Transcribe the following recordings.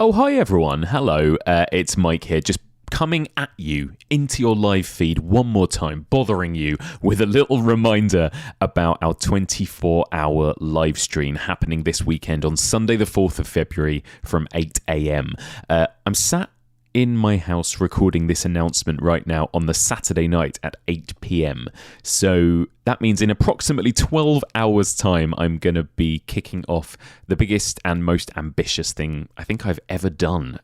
Oh, hi everyone. Hello, it's Mike here, just coming at you into your live feed one more time, bothering you with a little reminder about our 24-hour live stream happening this weekend on Sunday the 4th of February from 8 a.m. I'm sat in my house recording this announcement right now on the Saturday night at 8 p.m. So that means in approximately 12 hours' time, I'm going to be kicking off the biggest and most ambitious thing I think I've ever done,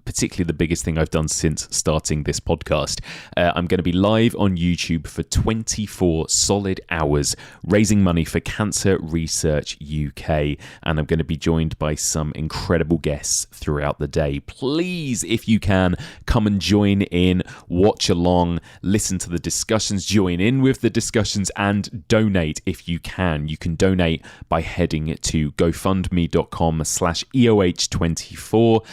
particularly the biggest thing I've done since starting this podcast. I'm going to be live on YouTube for 24 solid hours, raising money for Cancer Research UK, and I'm going to be joined by some incredible guests throughout the day. Please, if you can, come and join in, watch along, listen to the discussions, join in with the discussions, and donate if you can. You can donate by heading to gofundme.com/EOH24,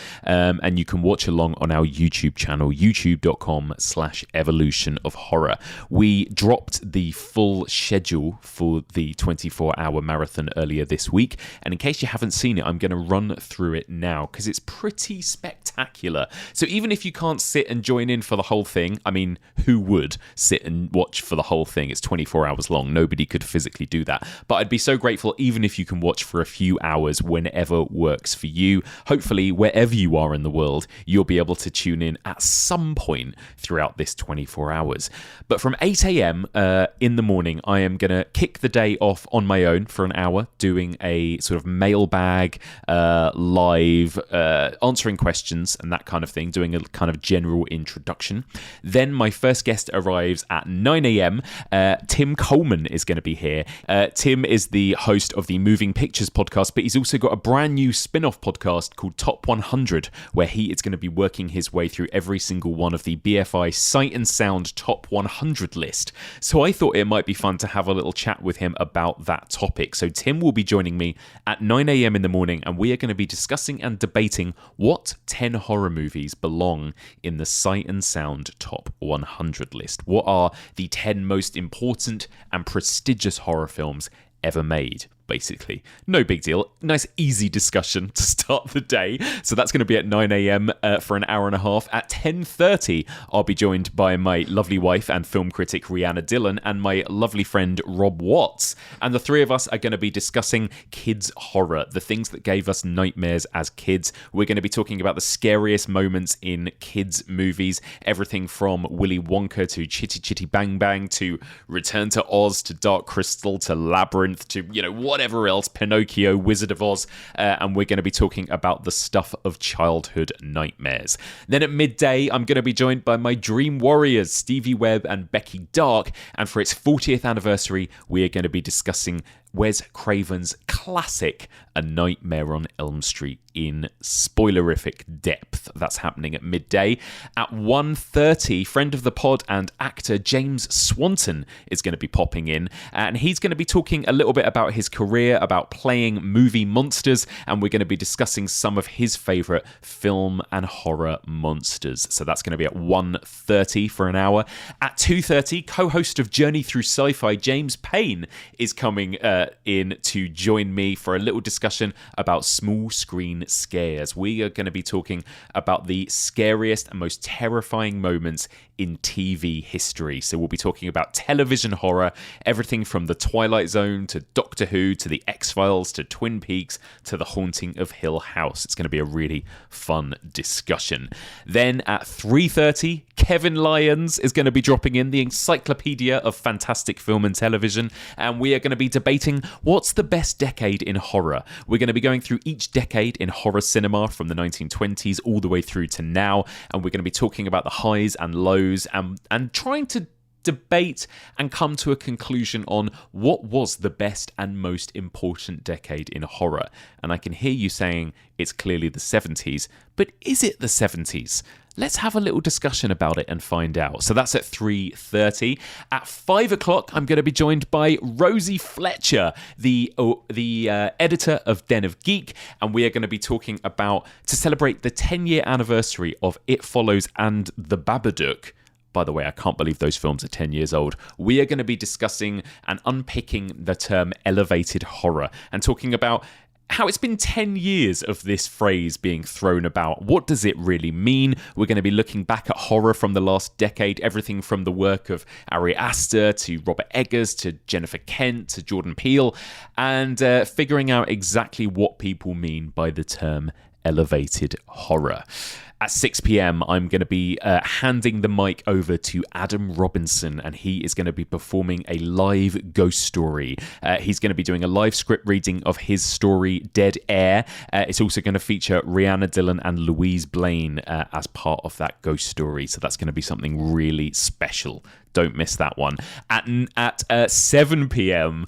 and you can watch along on our YouTube channel, youtube.com/evolution of horror. We dropped the full schedule for the 24-hour marathon earlier this week, and in case you haven't seen it, I'm going to run through it now because it's pretty spectacular. So even if you can't sit and join in for the whole thing, I mean, who would sit and watch for the whole thing? It's 24 hours long. Nobody could physically do that. But I'd be so grateful even if you can watch for a few hours whenever works for you. Hopefully, wherever you are in the world, you'll be able to tune in at some point throughout this 24 hours. But from 8 a.m. In the morning, I am going to kick the day off on my own for an hour, doing a sort of mailbag, live, answering questions and that kind of thing, doing a kind of general introduction. Then my first guest arrives at 9 a.m. Tim Coleman is going to be here. Tim is the host of the Moving Pictures podcast, but he's also got a brand new spin-off podcast called Top 100, where he is going to be working his way through every single one of the BFI Sight and Sound Top 100 list. So I thought it might be fun to have a little chat with him about that topic. So Tim will be joining me at 9 a.m. in the morning, and we are going to be discussing and debating what 10 horror movies belong in the Sight and Sound Top 100 list. What are the 10 most important and prestigious horror films ever made? Basically, no big deal. Nice, easy discussion to start the day. So that's going to be at 9 a.m. For an hour and a half. At 10:30, I'll be joined by my lovely wife and film critic Rhianna Dillon and my lovely friend Rob Watts. And the three of us are going to be discussing kids' horror, the things that gave us nightmares as kids. We're going to be talking about the scariest moments in kids' movies. Everything from Willy Wonka to Chitty Chitty Bang Bang to Return to Oz to Dark Crystal to Labyrinth to, whatever else, Pinocchio, Wizard of Oz, and we're going to be talking about the stuff of childhood nightmares. Then at midday, I'm going to be joined by my dream warriors, Stevie Webb and Becky Dark, and for its 40th anniversary, we are going to be discussing Wes Craven's classic A Nightmare on Elm Street in spoilerific depth. That's happening at midday. At 1:30, friend of the pod and actor James Swanton is going to be popping in, and he's going to be talking a little bit about his career, about playing movie monsters, and we're going to be discussing some of his favourite film and horror monsters. So that's going to be at 1:30 for an hour. At 2:30, co-host of Journey Through Sci-Fi, James Payne, is coming in to join me for a little discussion about small screen scares. We are going to be talking about the scariest and most terrifying moments in TV history. So we'll be talking about television horror, everything from The Twilight Zone to Doctor Who to The X-Files to Twin Peaks to The Haunting of Hill House. It's going to be a really fun discussion. Then at 3:30, Kevin Lyons is going to be dropping in, the encyclopedia of fantastic film and television, and we are going to be debating what's the best decade in horror. We're going to be going through each decade in horror cinema from the 1920s all the way through to now, and we're going to be talking about the highs and lows and trying to debate and come to a conclusion on what was the best and most important decade in horror. And I can hear you saying it's clearly the 70s, but is it the 70s? Let's have a little discussion about it and find out. So that's at 3:30. At 5 o'clock, I'm going to be joined by Rosie Fletcher, the editor of Den of Geek, and we are going to be talking about, to celebrate the 10-year anniversary of It Follows and The Babadook. By the way, I can't believe those films are 10 years old. We are going to be discussing and unpicking the term elevated horror and talking about how it's been 10 years of this phrase being thrown about. What does it really mean? We're going to be looking back at horror from the last decade, everything from the work of Ari Aster to Robert Eggers to Jennifer Kent to Jordan Peele, and figuring out exactly what people mean by the term elevated horror. At 6 p.m, I'm going to be handing the mic over to Adam Robinson, and he is going to be performing a live ghost story. He's going to be doing a live script reading of his story, Dead Air. It's also going to feature Rihanna Dillon and Louise Blaine as part of that ghost story, so that's going to be something really special. Don't miss that one. At 7 p.m,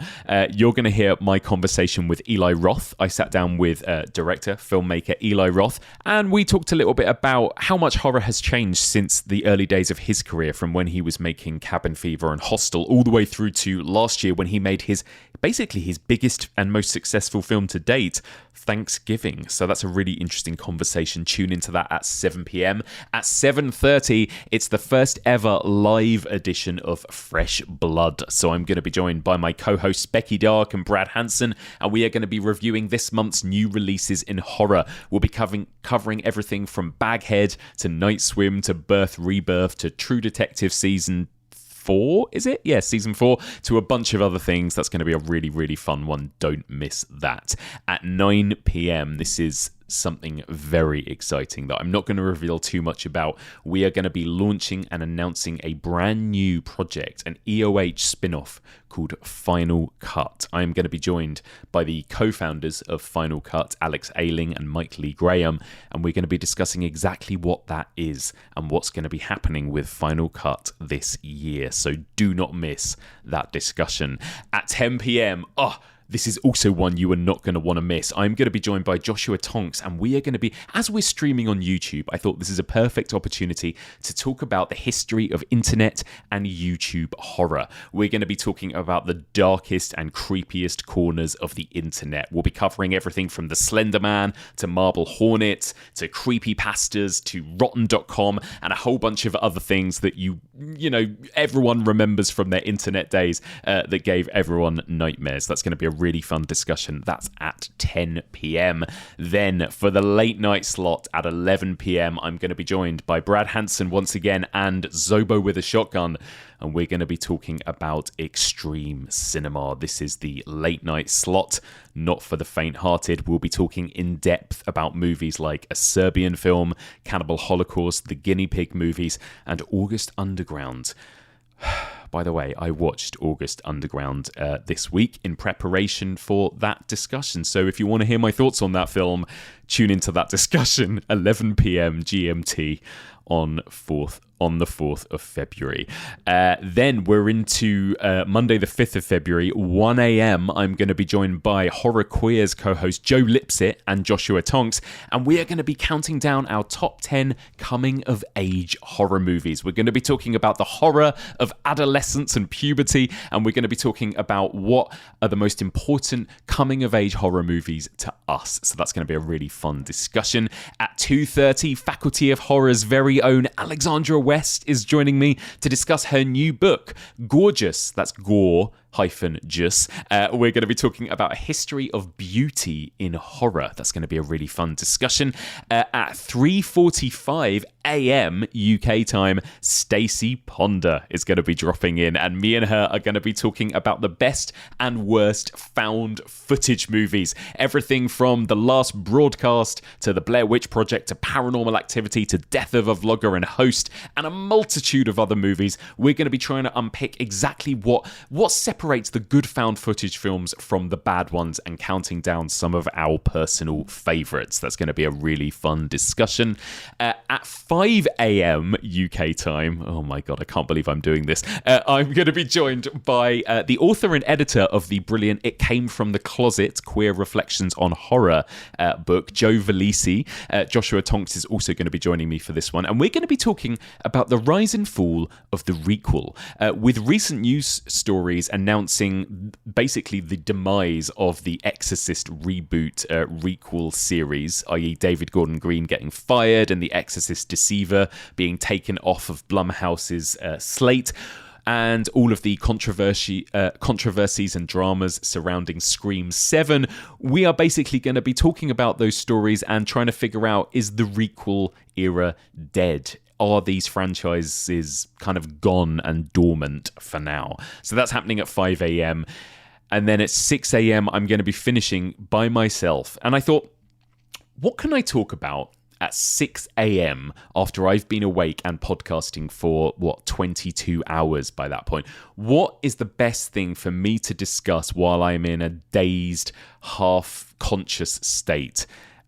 you're going to hear my conversation with Eli Roth. I sat down with director, filmmaker Eli Roth, and we talked a little bit about how much horror has changed since the early days of his career, from when he was making Cabin Fever and Hostel, all the way through to last year when he made his biggest and most successful film to date, Thanksgiving. So that's a really interesting conversation. Tune into that at 7 p.m. At 7:30, it's the first ever live edition of Fresh Blood. So I'm going to be joined by my co-hosts Becky Dark and Brad Hanson, and we are going to be reviewing this month's new releases in horror. We'll be covering everything from Baghead to Night Swim to Birth Rebirth to True Detective Season 4, is it? Yeah, Season 4, to a bunch of other things. That's going to be a really, really fun one. Don't miss that. At 9 p.m, this is something very exciting that I'm not going to reveal too much about. We are going to be launching and announcing a brand new project, an EOH spin-off called Final Cut. I am going to be joined by the co-founders of Final Cut, Alex Ayling and Mike Lee Graham, and we're going to be discussing exactly what that is and what's going to be happening with Final Cut this year. So do not miss that discussion. At 10 p.m, this is also one you are not going to want to miss. I'm going to be joined by Joshua Tonks, and we are going to be, as we're streaming on YouTube, I thought this is a perfect opportunity to talk about the history of internet and YouTube horror. We're going to be talking about the darkest and creepiest corners of the internet. We'll be covering everything from the Slender Man to Marble Hornets to creepypastas to Rotten.com and a whole bunch of other things that everyone remembers from their internet days that gave everyone nightmares. That's going to be a really fun discussion. That's at 10 p.m. Then for the late night slot at 11 p.m, I'm going to be joined by Brad Hanson once again and Zobo with a Shotgun, and we're going to be talking about extreme cinema. This is the late night slot, not for the faint-hearted. We'll be talking in depth about movies like A Serbian Film, Cannibal Holocaust, the Guinea Pig movies, and August Underground. By the way, I watched August Underground this week in preparation for that discussion. So if you want to hear my thoughts on that film, tune into that discussion, 11 p.m. GMT on the 4th of February. Then we're into Monday the 5th of February, 1 a.m. I'm going to be joined by Horror Queers co-host Joe Lipsett and Joshua Tonks, and we are going to be counting down our top 10 coming-of-age horror movies. We're going to be talking about the horror of adolescence and puberty, and we're going to be talking about what are the most important coming-of-age horror movies to us. So that's going to be a really fun discussion. At 2:30, Faculty of Horror's very own Alexandra West is joining me to discuss her new book, Gorgeous. That's Gore-Just. We're going to be talking about a history of beauty in horror. That's going to be a really fun discussion. At 3:45 a.m. UK time, Stacey Ponder is going to be dropping in, and me and her are going to be talking about the best and worst found footage movies. Everything from The Last Broadcast to The Blair Witch Project to Paranormal Activity to Death of a Vlogger and Host, and a multitude of other movies. We're going to be trying to unpick exactly what separates the good found footage films from the bad ones and counting down some of our personal favourites. That's going to be a really fun discussion. At 5 a.m. UK time, oh my god, I can't believe I'm doing this, I'm going to be joined by the author and editor of the brilliant It Came From the Closet, Queer Reflections on Horror book, Joe Velisi. Joshua Tonks is also going to be joining me for this one, and we're going to be talking about the rise and fall of the requel, with recent news stories announcing basically the demise of the Exorcist reboot requel series, i.e. David Gordon Green getting fired and the Exorcist Deceiver being taken off of Blumhouse's slate. and all of the controversies and dramas surrounding Scream 7. We are basically going to be talking about those stories and trying to figure out, is the requel era dead? Are these franchises kind of gone and dormant for now? So that's happening at 5 a.m. And then at 6 a.m., I'm going to be finishing by myself. And I thought, what can I talk about at 6 a.m. after I've been awake and podcasting for, 22 hours by that point? What is the best thing for me to discuss while I'm in a dazed, half-conscious state?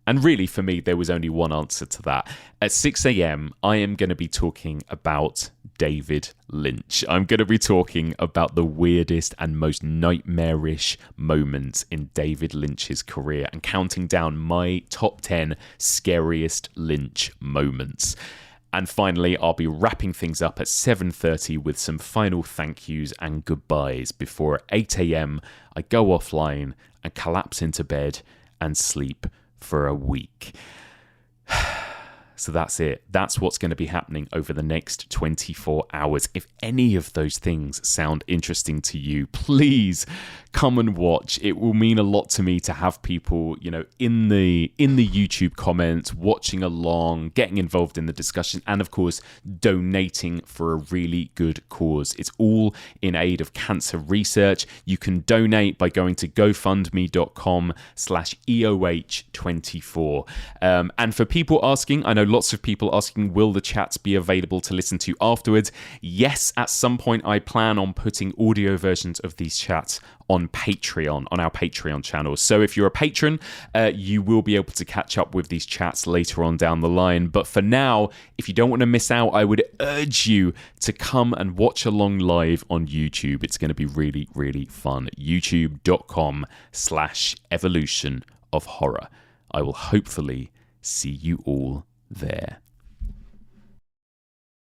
And really, for me, there was only one answer to that. At 6 a.m., I am going to be talking about David Lynch. I'm going to be talking about the weirdest and most nightmarish moments in David Lynch's career and counting down my top 10 scariest Lynch moments. And finally, I'll be wrapping things up at 7:30 with some final thank yous and goodbyes before at 8 a.m. I go offline and collapse into bed and sleep for a week. So that's it. That's what's going to be happening over the next 24 hours. If any of those things sound interesting to you, please come and watch. It will mean a lot to me to have people, in the YouTube comments, watching along, getting involved in the discussion, and of course, donating for a really good cause. It's all in aid of cancer research. You can donate by going to gofundme.com/EOH24. And for people asking, I know lots of people asking, will the chats be available to listen to afterwards? Yes, at some point I plan on putting audio versions of these chats on Patreon, on our Patreon channel. So if you're a patron, you will be able to catch up with these chats later on down the line. But for now, if you don't want to miss out, I would urge you to come and watch along live on YouTube. It's going to be really, really fun. youtube.com/evolution of horror. I will hopefully see you all there.